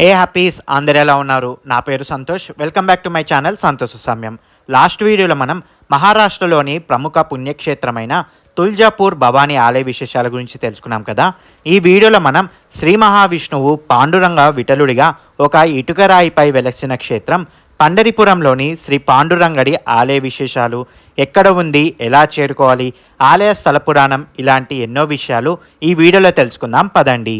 ఏ happies అందరు ఎలా ఉన్నారు? నా పేరు Santosh. Welcome back to my channel సంతోష సమయం. లాస్ట్ వీడియోలో మనం మహారాష్ట్రలోని ప్రముఖ పుణ్యక్షేత్రమైన తుల్జాపూర్ భవానీ ఆలయ విశేషాల గురించి తెలుసుకున్నాం కదా. ఈ వీడియోలో మనం శ్రీ మహావిష్ణువు పాండురంగ విఠలుడిగా ఒక ఇటుకరాయిపై వెలసిన క్షేత్రం పండరిపురంలోని శ్రీ పాండురంగడి ఆలయ విశేషాలు, ఎక్కడ ఉంది, ఎలా చేరుకోవాలి, ఆలయ స్థల పురాణం, ఇలాంటి ఎన్నో విషయాలు ఈ వీడియోలో తెలుసుకుందాం. పదండి.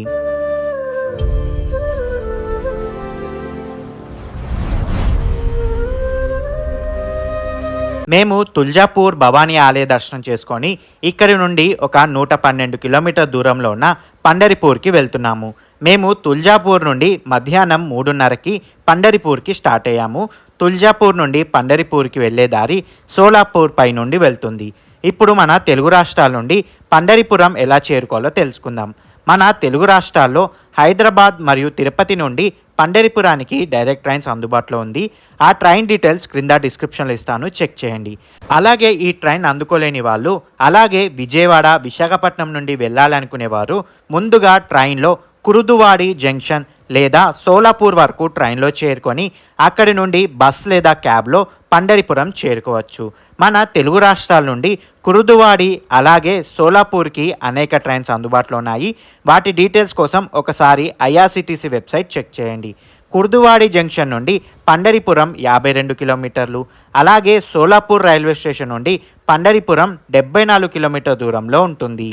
మేము తుల్జాపూర్ భవానీ ఆలయ దర్శనం చేసుకొని ఇక్కడి నుండి ఒక 112 కిలోమీటర్ దూరంలో ఉన్న పండరిపూర్కి వెళ్తున్నాము. మేము తుల్జాపూర్ నుండి మధ్యాహ్నం 3:30కి పండరిపూర్కి స్టార్ట్ అయ్యాము. తుల్జాపూర్ నుండి పండరిపూర్కి వెళ్ళే దారి సోలాపూర్ పై నుండి వెళ్తుంది. ఇప్పుడు మన తెలుగు రాష్ట్రాల నుండి పండరిపురం ఎలా చేరుకోవాలో తెలుసుకుందాం. మన తెలుగు రాష్ట్రాల్లో హైదరాబాద్ మరియు తిరుపతి నుండి పండరిపురానికి డైరెక్ట్ ట్రైన్స్ అందుబాటులో ఉంది. ఆ ట్రైన్ డీటెయిల్స్ క్రింద డిస్క్రిప్షన్లో ఇస్తాను, చెక్ చేయండి. అలాగే ఈ ట్రైన్ అందుకోలేని వాళ్ళు, అలాగే విజయవాడ, విశాఖపట్నం నుండి వెళ్ళాలనుకునేవారు ముందుగా ట్రైన్లో కురుదువాడి జంక్షన్ లేదా సోలాపూర్ వరకు ట్రైన్లో చేరుకొని అక్కడి నుండి బస్ లేదా క్యాబ్లో పండరిపురం చేరుకోవచ్చు. మన తెలుగు రాష్ట్రాల నుండి కురుదువాడి అలాగే సోలాపూర్కి అనేక ట్రైన్స్ అందుబాటులో ఉన్నాయి. వాటి డీటెయిల్స్ కోసం ఒకసారి ఐఆర్సిటీసీ వెబ్సైట్ చెక్ చేయండి. కుర్దువాడి జంక్షన్ నుండి పండరిపురం 52 కిలోమీటర్లు, అలాగే సోలాపూర్ రైల్వే స్టేషన్ నుండి పండరిపురం 74 కిలోమీటర్ దూరంలో ఉంటుంది.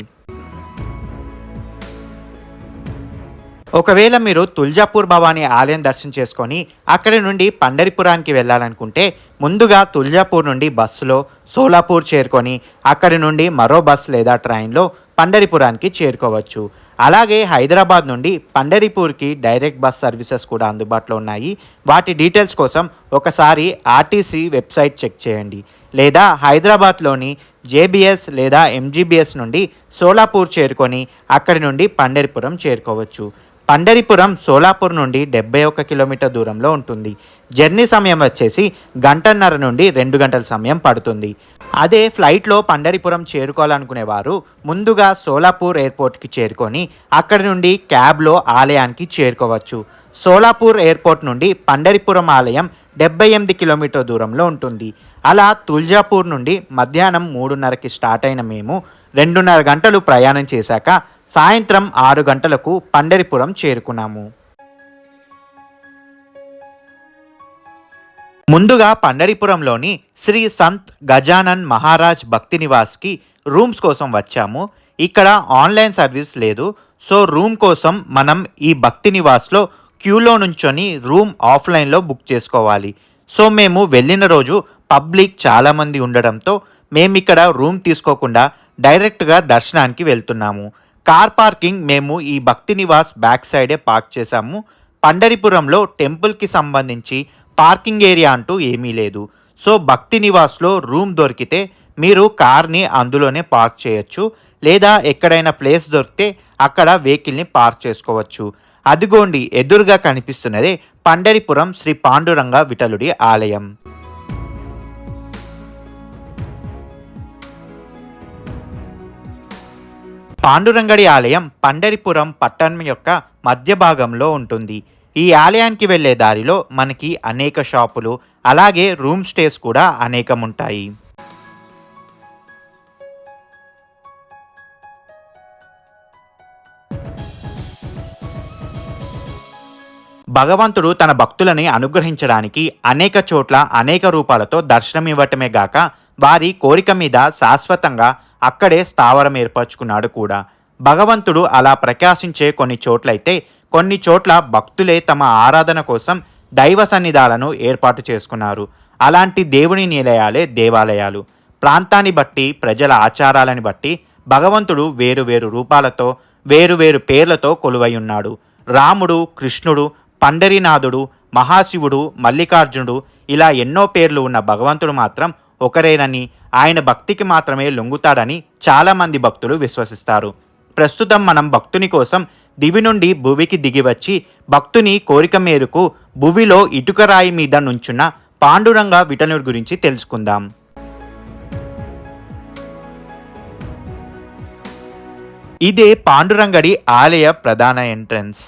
ఒకవేళ మీరు తుల్జాపూర్ భవానీ ఆలయం దర్శనం చేసుకొని అక్కడి నుండి పండరిపురానికి వెళ్ళాలనుకుంటే ముందుగా తుల్జాపూర్ నుండి బస్సులో సోలాపూర్ చేరుకొని అక్కడి నుండి మరో బస్ లేదా ట్రైన్లో పండరిపురానికి చేరుకోవచ్చు. అలాగే హైదరాబాద్ నుండి పండరిపూర్కి డైరెక్ట్ బస్ సర్వీసెస్ కూడా అందుబాటులో ఉన్నాయి. వాటి డీటెయిల్స్ కోసం ఒకసారి ఆర్టీసీ వెబ్సైట్ చెక్ చేయండి. లేదా హైదరాబాద్లోని జేబీఎస్ లేదా ఎంజీబీఎస్ నుండి సోలాపూర్ చేరుకొని అక్కడి నుండి పండరిపురం చేరుకోవచ్చు. పండరిపురం సోలాపూర్ నుండి 71 కిలోమీటర్ దూరంలో ఉంటుంది. జర్నీ సమయం వచ్చేసి 1.5 నుండి 2 గంటల సమయం పడుతుంది. అదే ఫ్లైట్లో పండరిపురం చేరుకోవాలనుకునేవారు ముందుగా సోలాపూర్ ఎయిర్పోర్ట్కి చేరుకొని అక్కడి నుండి క్యాబ్లో ఆలయానికి చేరుకోవచ్చు. సోలాపూర్ ఎయిర్పోర్ట్ నుండి పండరిపురం ఆలయం 78 కిలోమీటర్ దూరంలో ఉంటుంది. అలా తుల్జాపూర్ నుండి మధ్యాహ్నం 3:30కి స్టార్ట్ అయిన మేము 2.5 గంటలు ప్రయాణం చేశాక సాయంత్రం 6 గంటలకు పండరిపురం చేరుకున్నాము. ముందుగా పండరిపురంలోని శ్రీ సంత్ గజానన్ మహారాజ్ భక్తి నివాస్కి రూమ్స్ కోసం వచ్చాము. ఇక్కడ ఆన్లైన్ సర్వీస్ లేదు. సో రూమ్ కోసం మనం ఈ భక్తి నివాస్లో క్యూలో నుంచొని రూమ్ ఆఫ్లైన్లో బుక్ చేసుకోవాలి. సో మేము వెళ్ళిన రోజు పబ్లిక్ చాలామంది ఉండడంతో మేము ఇక్కడ రూమ్ తీసుకోకుండా డైరెక్ట్గా దర్శనానికి వెళ్తున్నాము. కార్ పార్కింగ్ మేము ఈ భక్తి నివాస్ బ్యాక్ సైడే పార్క్ చేశాము. పండరిపురంలో టెంపుల్కి సంబంధించి పార్కింగ్ ఏరియా అంటూ ఏమీ లేదు. సో భక్తి నివాస్లో రూమ్ దొరికితే మీరు కార్ని అందులోనే పార్క్ చేయొచ్చు. లేదా ఎక్కడైనా ప్లేస్ దొరికితే అక్కడ వెహికల్ని పార్క్ చేసుకోవచ్చు. అదిగోండి ఎదురుగా కనిపిస్తున్నదే పండరిపురం శ్రీ పాండురంగ విఠలుడి ఆలయం. పాండురంగడి ఆలయం పండరిపురం పట్టణం యొక్క మధ్య భాగంలో ఉంటుంది. ఈ ఆలయానికి వెళ్ళే దారిలో మనకి అనేక షాపులు అలాగే రూమ్ స్టేస్ కూడా అనేకం ఉంటాయి. భగవంతుడు తన భక్తులని అనుగ్రహించడానికి అనేక చోట్ల అనేక రూపాలతో దర్శనం ఇవ్వటమే గాక వారి కోరిక మీద శాశ్వతంగా అక్కడే స్థావరం ఏర్పరచుకున్నాడు కూడా. భగవంతుడు అలా ప్రకాశించే కొన్ని చోట్లయితే కొన్ని చోట్ల భక్తులే తమ ఆరాధన కోసం దైవ సన్నిధాలను ఏర్పాటు చేసుకున్నారు. అలాంటి దేవుని నిలయాలే దేవాలయాలు. ప్రాంతాన్ని బట్టి ప్రజల ఆచారాలని బట్టి భగవంతుడు వేరువేరు రూపాలతో వేరువేరు పేర్లతో కొలువై ఉన్నాడు. రాముడు, కృష్ణుడు, పండరీనాథుడు, మహాశివుడు, మల్లికార్జునుడు ఇలా ఎన్నో పేర్లు ఉన్న భగవంతుడు మాత్రం ఒకరేనని, ఆయన భక్తికి మాత్రమే లొంగుతాడని చాలామంది భక్తులు విశ్వసిస్తారు. ప్రస్తుతం మనం భక్తుని కోసం దివి నుండి భువికి దిగివచ్చి భక్తుని కోరిక మేరకు భువిలో ఇటుకరాయి మీద నుంచున్న పాండురంగ విఠలుడి గురించి తెలుసుకుందాం. ఇదే పాండురంగడి ఆలయ ప్రధాన ఎంట్రన్స్.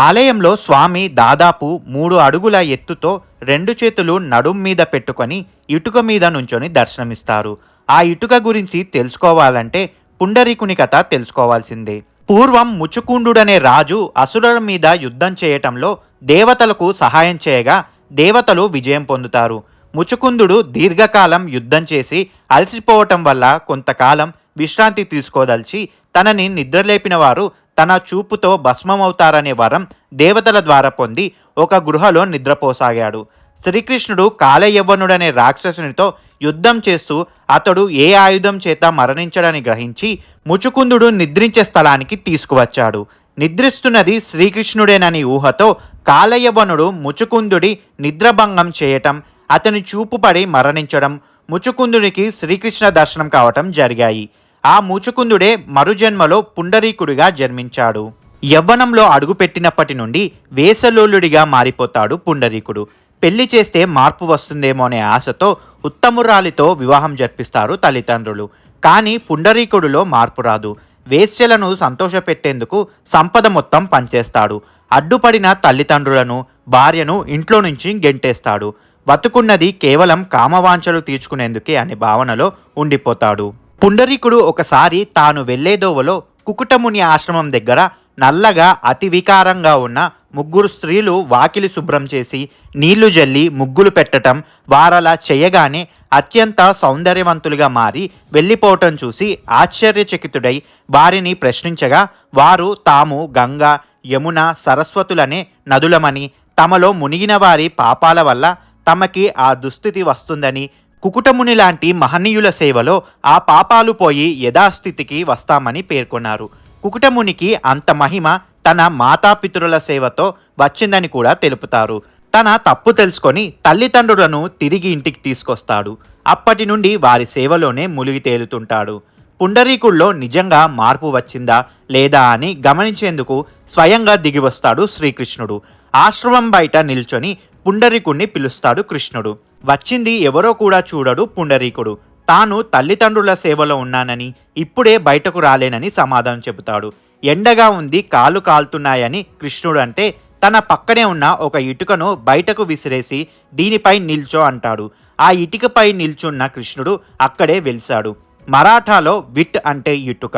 ఆలయంలో స్వామి దాదాపు 3 అడుగుల ఎత్తుతో 2 చేతులు నడుం మీద పెట్టుకొని ఇటుక మీద నుంచొని దర్శనమిస్తారు. ఆ ఇటుక గురించి తెలుసుకోవాలంటే పుండరీకుని కథ తెలుసుకోవాల్సిందే. పూర్వం ముచుకుండుడనే రాజు అసురుల మీద యుద్ధం చేయటంలో దేవతలకు సహాయం చేయగా దేవతలు విజయం పొందుతారు. ముచుకుందుడు దీర్ఘకాలం యుద్ధం చేసి అలసిపోవటం వల్ల కొంతకాలం విశ్రాంతి తీసుకోదలిచి తనని నిద్రలేపిన వారు తన చూపుతో భస్మమవుతారనే వరం దేవతల ద్వారా పొంది ఒక గృహలో నిద్రపోసాగాడు. శ్రీకృష్ణుడు కాలయవ్వనుడనే రాక్షసునితో యుద్ధం చేస్తూ అతడు ఏ ఆయుధం చేత మరణించడని గ్రహించి ముచుకుందుడు నిద్రించే స్థలానికి తీసుకువచ్చాడు. నిద్రిస్తున్నది శ్రీకృష్ణుడేనని ఊహతో కాలయవ్వనుడు ముచుకుందుడి నిద్రభంగం చేయటం, అతని చూపుపడి మరణించడం, ముచుకుందునికి శ్రీకృష్ణ దర్శనం కావటం జరిగాయి. ఆ ముచుకుందుడే మరుజన్మలో పుండరీకుడిగా జన్మించాడు. యవ్వనంలో అడుగుపెట్టినప్పటి నుండి వేసలోలుడిగా మారిపోతాడు పుండరీకుడు. పెళ్లి చేస్తే మార్పు వస్తుందేమో అనే ఆశతో ఉత్తమురాలితో వివాహం జరిపిస్తారు తల్లిదండ్రులు. కానీ పుండరీకుడిలో మార్పు రాదు. వేశ్యలను సంతోషపెట్టేందుకు సంపద మొత్తం పంచేస్తాడు. అడ్డుపడిన తల్లిదండ్రులను, భార్యను ఇంట్లో నుంచి గెంటేస్తాడు. బతుకున్నది కేవలం కామవాంఛలు తీర్చుకునేందుకే అనే భావనలో ఉండిపోతాడు. పుండరీకుడు ఒకసారి తాను వెళ్లేదోవలో కుకుటముని ఆశ్రమం దగ్గర నల్లగా అతి వికారంగా ఉన్న 3 స్త్రీలు వాకిలి శుభ్రం చేసి నీళ్లు జల్లి ముగ్గులు పెట్టటం వారలా చేయగానే అత్యంత సౌందర్యవంతులుగా మారి వెళ్ళిపోవటం చూసి ఆశ్చర్యచకితుడై వారిని ప్రశ్నించగా వారు తాము గంగా, యమున, సరస్వతులనే నదులమని, తమలో మునిగిన వారి పాపాల వల్ల తమకి ఆ దుస్థితి వస్తుందని, కుకుటముని లాంటి మహనీయుల సేవలో ఆ పాపాలు పోయి యథాస్థితికి వస్తామని పేర్కొన్నారు. కుకుటమునికి అంత మహిమ తన మాతాపితరుల సేవతో వచ్చిందని కూడా తెలుపుతారు. తన తప్పు తెలుసుకొని తల్లిదండ్రులను తిరిగి ఇంటికి తీసుకొస్తాడు. అప్పటి నుండి వారి సేవలోనే మునిగి తేలుతుంటాడు. పుండరీకుల్లో నిజంగా మార్పు వచ్చిందా లేదా అని గమనించేందుకు స్వయంగా దిగివస్తాడు శ్రీకృష్ణుడు. ఆశ్రమం బయట నిల్చొని పుండరీకుణ్ణి పిలుస్తాడు కృష్ణుడు. వచ్చింది ఎవరో కూడా చూడడు పుండరీకుడు. తాను తల్లిదండ్రుల సేవలో ఉన్నానని, ఇప్పుడే బయటకు రాలేనని సమాధానం చెబుతాడు. ఎండగా ఉంది, కాళ్ళు కాలుతున్నాయని కృష్ణుడు అంటే తన పక్కనే ఉన్న ఒక ఇటుకను బయటకు విసిరేసి దీనిపై నిల్చో అంటాడు. ఆ ఇటుకపై నిల్చున్న కృష్ణుడు అక్కడే వెలిశాడు. మరాఠాలో విట్ అంటే ఇటుక,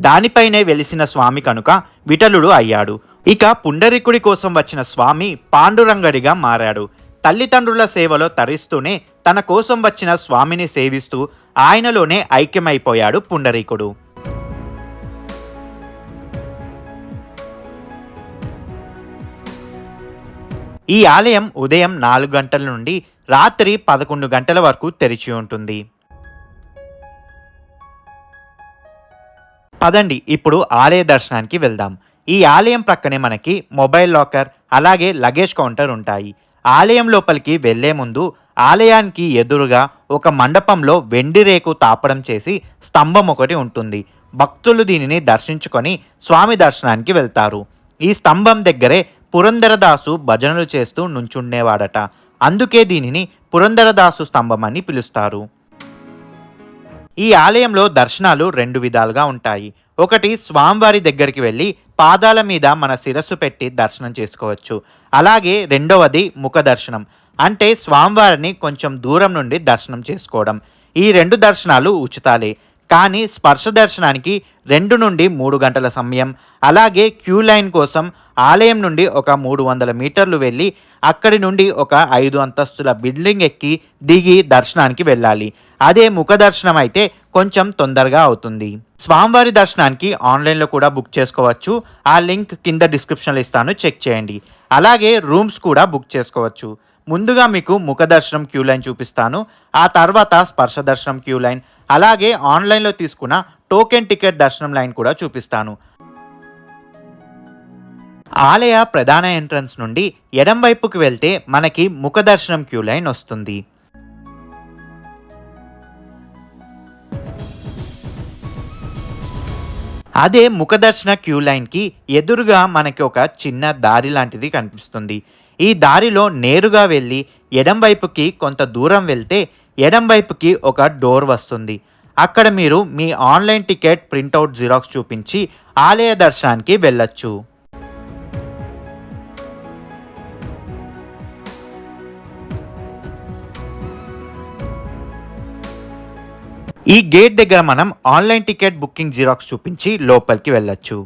దానిపైనే వెలిసిన స్వామి కనుక విఠలుడు అయ్యాడు. ఇక పుండరీకుడి కోసం వచ్చిన స్వామి పాండురంగడిగా మారాడు. తల్లిదండ్రుల సేవలో తరిస్తూనే తన కోసం వచ్చిన స్వామిని సేవిస్తూ ఆయనలోనే ఐక్యమైపోయాడు పుండరీకుడు. ఈ ఆలయం ఉదయం 4 గంటల నుండి రాత్రి 11 గంటల వరకు తెరిచి ఉంటుంది. పదండి ఇప్పుడు ఆలయ దర్శనానికి వెళ్దాం. ఈ ఆలయం ప్రక్కనే మనకి మొబైల్ లాకర్ అలాగే లగేజ్ కౌంటర్ ఉంటాయి. ఆలయం లోపలికి వెళ్లే ముందు ఆలయానికి ఎదురుగా ఒక మండపంలో వెండి రేకు తాపడం చేసి స్తంభం ఒకటి ఉంటుంది. భక్తులు దీనిని దర్శించుకొని స్వామి దర్శనానికి వెళ్తారు. ఈ స్తంభం దగ్గరే పురందరదాసు భజనలు చేస్తూ నుంచుండేవాడట. అందుకే దీనిని పురందరదాసు స్తంభం అని పిలుస్తారు. ఈ ఆలయంలో దర్శనాలు 2 విధాలుగా ఉంటాయి. ఒకటి, స్వామివారి దగ్గరికి వెళ్ళి పాదాల మీద మన శిరస్సు పెట్టి దర్శనం చేసుకోవచ్చు. అలాగే రెండవది ముఖ దర్శనం, అంటే స్వామివారిని కొంచెం దూరం నుండి దర్శనం చేసుకోవడం. ఈ 2 దర్శనాలు ఉచితాలే. కానీ స్పర్శ దర్శనానికి 2 నుండి 3 గంటల సమయం, అలాగే క్యూ లైన్ కోసం ఆలయం నుండి ఒక 300 మీటర్లు వెళ్ళి అక్కడి నుండి ఒక 5 అంతస్తుల బిల్డింగ్ ఎక్కి దిగి దర్శనానికి వెళ్ళాలి. అదే ముఖ దర్శనం అయితే కొంచెం తొందరగా అవుతుంది. స్వామివారి దర్శనానికి ఆన్లైన్లో కూడా బుక్ చేసుకోవచ్చు. ఆ లింక్ కింద డిస్క్రిప్షన్లో ఇస్తాను, చెక్ చేయండి. అలాగే రూమ్స్ కూడా బుక్ చేసుకోవచ్చు. ముందుగా మీకు ముఖ దర్శనం క్యూ లైన్ చూపిస్తాను, ఆ తర్వాత స్పర్శ దర్శనం క్యూ లైన్, అలాగే ఆన్లైన్లో తీసుకున్న టోకెన్ టికెట్ దర్శనం లైన్ కూడా చూపిస్తాను. ఆలయ ప్రధాన ఎంట్రన్స్ నుండి ఎడం వైపుకి వెళ్తే మనకి ముఖ దర్శనం క్యూ లైన్ వస్తుంది. అదే ముఖదర్శన క్యూ లైన్కి ఎదురుగా మనకి ఒక చిన్న దారి లాంటిది కనిపిస్తుంది. ఈ దారిలో నేరుగా వెళ్ళి ఎడం వైపుకి కొంత దూరం వెళ్తే ఎడం వైపుకి ఒక డోర్ వస్తుంది. అక్కడ మీరు మీ ఆన్లైన్ టికెట్ ప్రింట్అవుట్ జిరాక్స్ చూపించి ఆలయ దర్శనానికి వెళ్ళొచ్చు. ఈ గేట్ దగ్గర మనం ఆన్లైన్ టికెట్ బుకింగ్ జిరాక్స్ చూపించి లోపలికి వెళ్ళొచ్చు.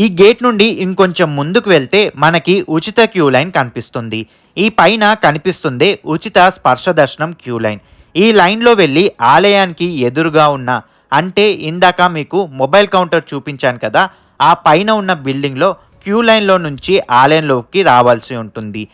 ఈ గేట్ నుండి ఇంకొంచెం ముందుకు వెళ్తే మనకి ఉచిత క్యూ లైన్ కనిపిస్తుంది. ఈ పైన కనిపిస్తుంది ఉచిత స్పర్శ దర్శనం క్యూ లైన్. ఈ లైన్లో వెళ్ళి ఆలయానికి ఎదురుగా ఉన్న, అంటే ఇందాక మీకు మొబైల్ కౌంటర్ చూపించాను కదా, ఆ పైన ఉన్న బిల్డింగ్లో క్యూ లైన్లో నుంచి ఆలయంలోకి రావాల్సి ఉంటుంది.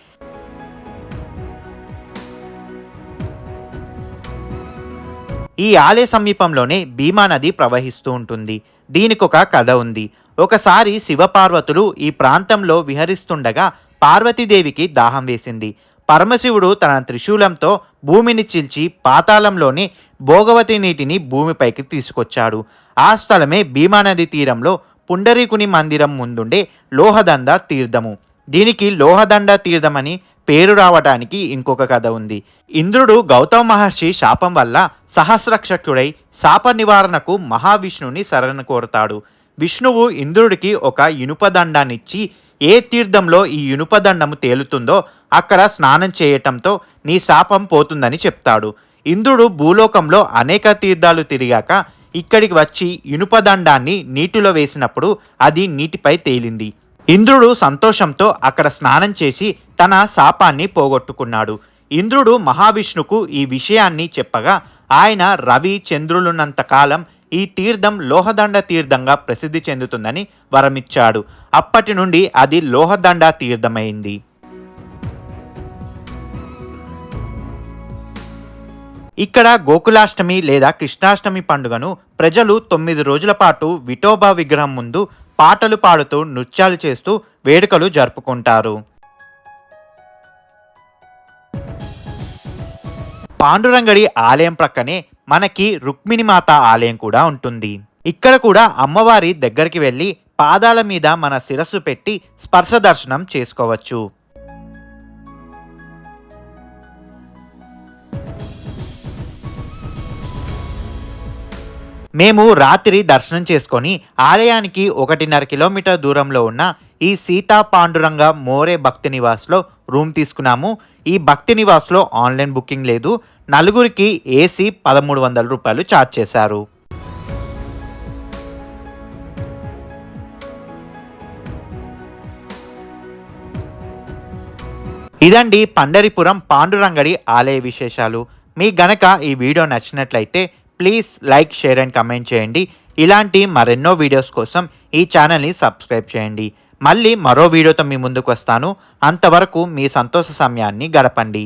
ఈ ఆలయ సమీపంలోనే భీమా నది ప్రవహిస్తూ ఉంటుంది. దీనికి ఒక కథ ఉంది. ఒకసారి శివపార్వతులు ఈ ప్రాంతంలో విహరిస్తుండగా పార్వతీదేవికి దాహం వేసింది. పరమశివుడు తన త్రిశూలంతో భూమిని చీల్చి పాతాళంలోని భోగవతి నీటిని భూమిపైకి తీసుకొచ్చాడు. ఆ స్థలమే భీమానది తీరంలో పుండరీకుని మందిరం ముందుండే లోహదండ తీర్థము. దీనికి లోహదండ తీర్థమని పేరు రావడానికి ఇంకొక కథ ఉంది. ఇంద్రుడు గౌతమ మహర్షి శాపం వల్ల సహస్రక్షకుడై శాప నివారణకు మహావిష్ణువుని శరణ కోరతాడు. విష్ణువు ఇంద్రుడికి ఒక ఇనుపదండాన్నిచ్చి ఏ తీర్థంలో ఈ ఇనుపదండము తేలుతుందో అక్కడ స్నానం చేయటంతో నీ శాపం పోతుందని చెప్తాడు. ఇంద్రుడు భూలోకంలో అనేక తీర్థాలు తిరిగాక ఇక్కడికి వచ్చి ఇనుపదండాన్ని నీటిలో వేసినప్పుడు అది నీటిపై తేలింది. ఇంద్రుడు సంతోషంతో అక్కడ స్నానం చేసి తన శాపాన్ని పోగొట్టుకున్నాడు. ఇంద్రుడు మహావిష్ణుకు ఈ విషయాన్ని చెప్పగా ఆయన రవి చంద్రులున్నంత కాలం ఈ తీర్థం లోహదండ తీర్థంగా ప్రసిద్ధి చెందుతుందని వరమిచ్చాడు. అప్పటి నుండి అది లోహదండ తీర్థమైంది. ఇక్కడ గోకులాష్టమి లేదా కృష్ణాష్టమి పండుగను ప్రజలు 9 రోజుల పాటు విఠోబా విగ్రహం ముందు పాటలు పాడుతూ నృత్యాలు చేస్తూ వేడుకలు జరుపుకుంటారు. పాండురంగడి ఆలయం ప్రక్కనే మనకి రుక్మిణిమాత ఆలయం కూడా ఉంటుంది. ఇక్కడ కూడా అమ్మవారి దగ్గరికి వెళ్ళి పాదాల మీద మన శిరస్సు పెట్టి స్పర్శ దర్శనం చేసుకోవచ్చు. మేము రాత్రి దర్శనం చేసుకొని ఆలయానికి 1.5 కిలోమీటర్ దూరంలో ఉన్న ఈ సీతా పాండురంగ మోరే భక్తి నివాస్లో రూమ్ తీసుకున్నాము. ఈ భక్తి నివాస్లో ఆన్లైన్ బుకింగ్ లేదు. నలుగురికి ఏసీ 1300 రూపాయలు ఛార్జ్ చేశారు. ఇదండి పండరిపురం పాండురంగడి ఆలయ విశేషాలు. మీకు గనక ఈ వీడియో నచ్చినట్లయితే please like, share and comment చేయండి. ఇలాంటి మరెన్నో వీడియోస్ కోసం ఈ ఛానల్ని సబ్స్క్రైబ్ చేయండి. మళ్ళీ మరో వీడియోతో మీ ముందుకు వస్తాను. అంతవరకు మీ సంతోష సమయాన్ని గడపండి.